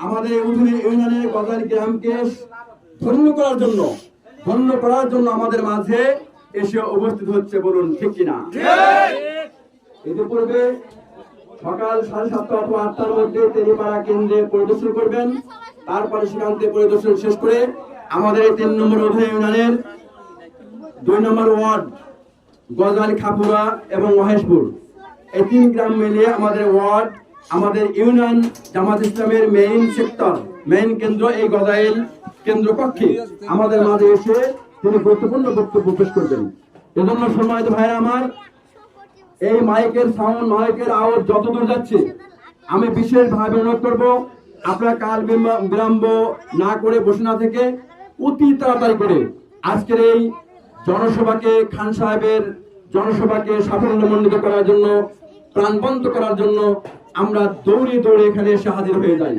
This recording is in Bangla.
আমাদের ইউনিয়নের গজাইল গ্রামকে ধন্য করার জন্য আমাদের মাঝে এসে উপস্থিত হচ্ছে, বলুন ঠিক কিনা? ইতিপূর্বে সকাল 7:30 অথবা 8টার মধ্যে তেলিপাড়া কেন্দ্রে পরিদর্শন করবেন। তারপরে সেখান থেকে পরিদর্শন শেষ করে আমাদের এই 3 নম্বর ইউনিয়নের 2 নম্বর ওয়ার্ড গজাইল খাপুরা এবং মহেশপুর, এই 3 গ্রাম মিলিয়ে আমাদের ওয়ার্ড, আমাদের ইউনিয়ন জামাত ইসলামের মেইন কেন্দ্র এই গজাইল কেন্দ্র কক্ষে আমাদের মাঝে এসে তিনি গুরুত্বপূর্ণ বক্তব্য পেশ করবেন। এজন্য সম্মানিত ভাইরা আমার, এই মাইকের আওয়াজ যতদূর যাচ্ছে, আমি বিশেষভাবে অনুরোধ করব আপনারা কাল বিলম্ব না করে বসে না থেকে অতি তাড়াতাড়ি করে আজকের এই জনসভাকে, খান সাহেবের জনসভাকে সাফল্যমণ্ডিত করার জন্য, প্রাণবন্ত করার জন্য আমরা দৌড়ে এখানে এসে হাজির হয়ে যাই।